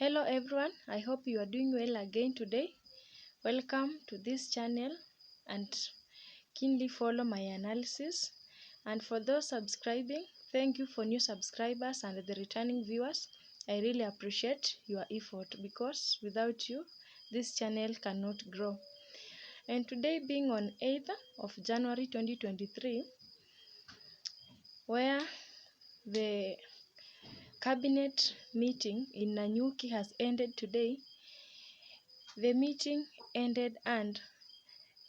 Hello everyone, I hope you are doing well again today. Welcome to this channel and keenly follow my analysis. And for those subscribing, thank you for new subscribers and the returning viewers. I really appreciate your effort because without you, this channel cannot grow. And today being on 8th of January 2023, where the cabinet meeting in Nanyuki has ended today, the meeting ended and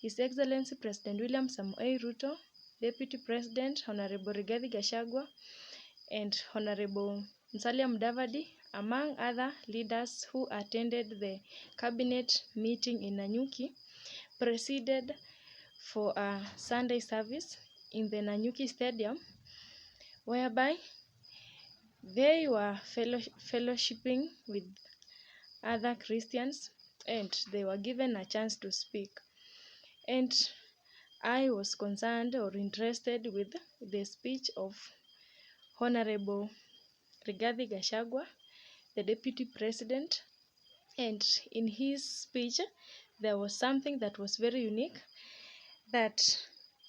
His Excellency President William Ruto, Deputy President Honorable Rigathi Gachagua, and Honorable Musalia Mudavadi, among other leaders who attended the cabinet meeting in Nanyuki, proceeded for a Sunday service in the Nanyuki Stadium, whereby they were fellowshipping with other Christians and they were given a chance to speak. And I was concerned or interested with the speech of Honorable Rigathi Gachagua, the Deputy President. And in his speech, there was something that was very unique, that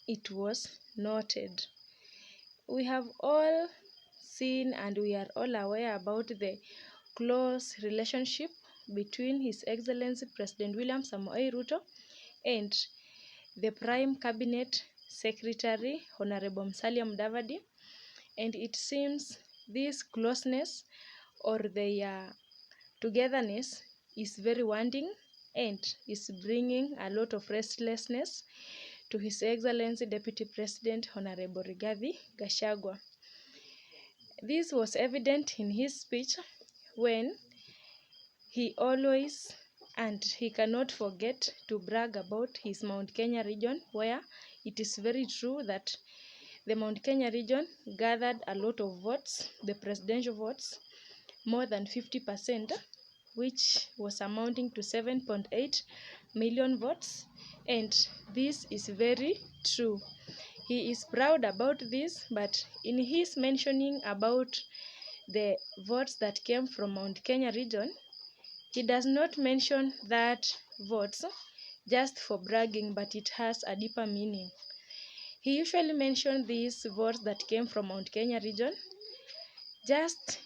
it was noted. We have all seen and we are all aware about the close relationship between His Excellency President William Ruto and the Prime Cabinet Secretary Honorable Musalia Mudavadi, and it seems this closeness or their togetherness is very wanting and is bringing a lot of restlessness to His Excellency Deputy President Honorable Rigathi Gachagua. This was evident in his speech when he always and he cannot forget to brag about his Mount Kenya region, where it is very true that the Mount Kenya region gathered a lot of votes, the presidential votes, more than 50%, which was amounting to 7.8 million votes. And this is very true. He is proud about this, but in his mentioning about the votes that came from Mount Kenya region, he does not mention that votes just for bragging, but it has a deeper meaning. He usually mentions these votes that came from Mount Kenya region just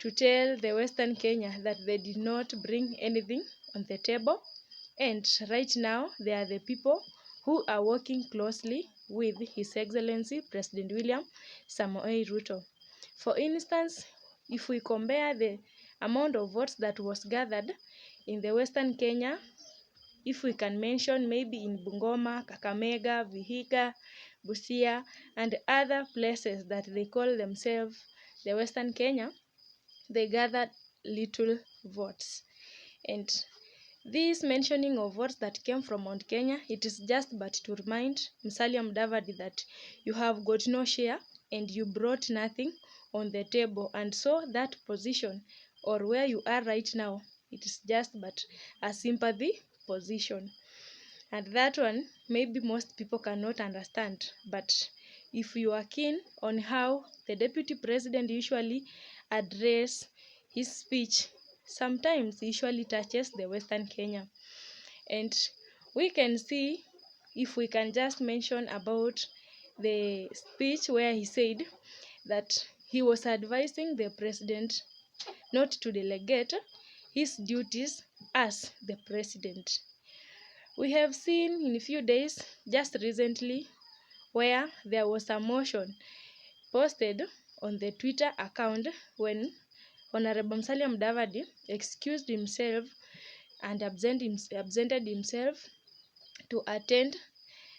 to tell the Western Kenya that they did not bring anything on the table. And right now, they are the people who are working closely with His Excellency President William Ruto. For instance, if we compare the amount of votes that was gathered in the Western Kenya, if we can mention maybe in Bungoma, Kakamega, Vihiga, Busia, and other places that they call themselves the Western Kenya, they gathered little votes. And this mentioning of votes that came from Mount Kenya, it is just but to remind Musalia Mudavadi that you have got no share and you brought nothing on the table, and so that position or where you are right now, it is just but a sympathy position. And that one maybe most people cannot understand, but if you are keen on how the Deputy President usually address his speech, sometimes he usually touches the Western Kenya. And we can see, if we can just mention about the speech where he said that he was advising the president not to delegate his duties as the president. We have seen in a few days, just recently, where there was a motion posted on the Twitter account when Honorable Musalia Mudavadi excused himself and absented himself to attend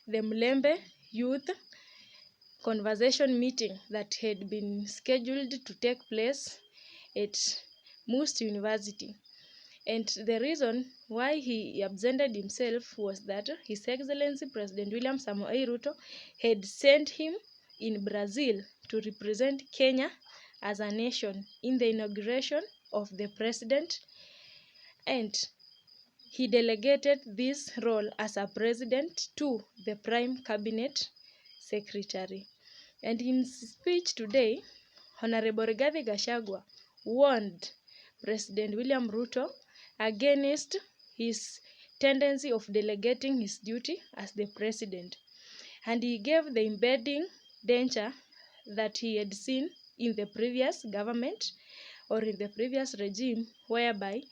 the Mlembe Youth Conversation meeting that had been scheduled to take place at Must University. And the reason why he absented himself was that His Excellency President William Ruto had sent him in Brazil to represent Kenya as a nation in the inauguration of the president, and he delegated this role as a president to the Prime Cabinet Secretary. And in his speech today, Honorable Rigathi Gachagua warned President William Ruto against his tendency of delegating his duty as the president. And he gave the impending danger that he had seen in the previous government or in the previous regime, whereby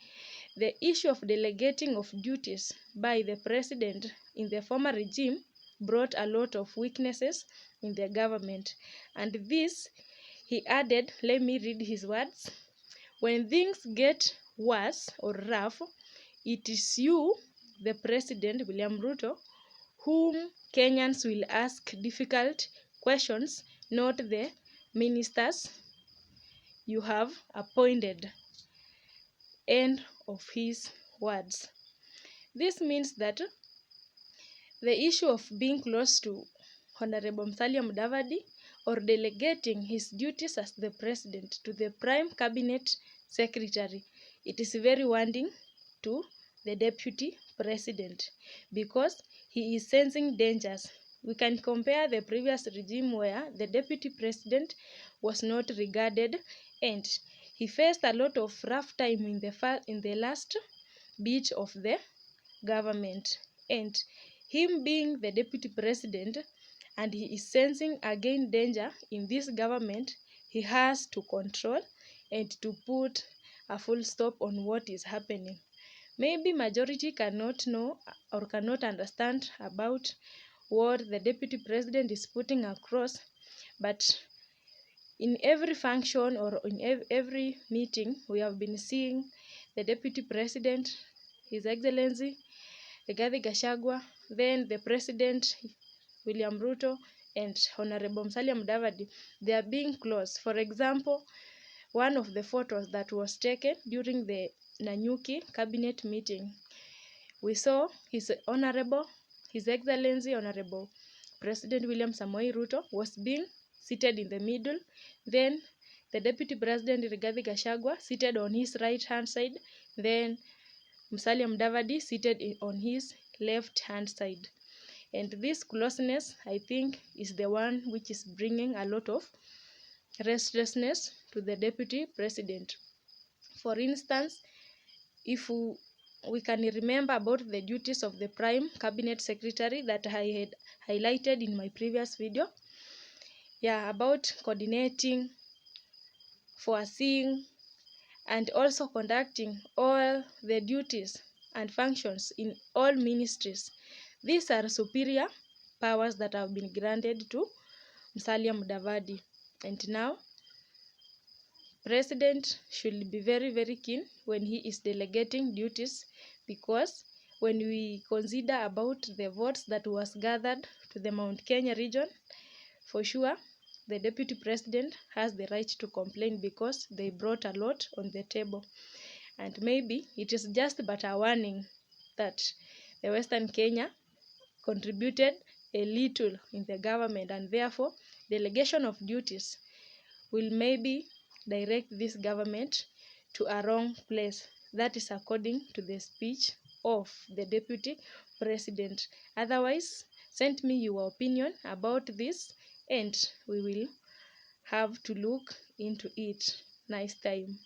the issue of delegating of duties by the president in the former regime brought a lot of weaknesses in the government. And this, he added, let me read his words: when things get worse or rough, it is you, the President William Ruto, whom Kenyans will ask difficult questions, not the ministers you have appointed. End of his words. This means that the issue of being close to Honorable Musalia Mudavadi or delegating his duties as the president to the prime cabinet secretary, it is very wounding to the deputy president because he is sensing dangers. We can compare the previous regime where the deputy president was not regarded and he faced a lot of rough time in the last bit of the government. And him being the deputy president and he is sensing again danger in this government, he has to control and to put a full stop on what is happening. Maybe majority cannot know or cannot understand about what the deputy president is putting across, but in every function or in every meeting, we have been seeing the deputy president, His Excellency Rigathi Gachagua, then the president William Ruto, and Honorable Musalia Mudavadi. They are being close. For example, one of the photos that was taken during the Nanyuki cabinet meeting, we saw His Excellency Honorable President William Samoei Ruto was being seated in the middle. Then the Deputy President Rigathi Gachagua seated on his right hand side. Then Musalia Mudavadi seated on his left hand side. And this closeness, I think, is the one which is bringing a lot of restlessness to the Deputy President. For instance, if we can remember about the duties of the Prime Cabinet Secretary that I had highlighted in my previous video, about coordinating, foreseeing, and also conducting all the duties and functions in all ministries. These are superior powers that have been granted to Musalia Mudavadi. And now, President should be very, very keen when he is delegating duties, because when we consider about the votes that was gathered to the Mount Kenya region, for sure, the Deputy President has the right to complain because they brought a lot on the table. And maybe it is just but a warning that the Western Kenya contributed a little in the government, and therefore delegation of duties will maybe direct this government to a wrong place. That is according to the speech of the Deputy President. Otherwise, send me your opinion about this and we will have to look into it. Nice time.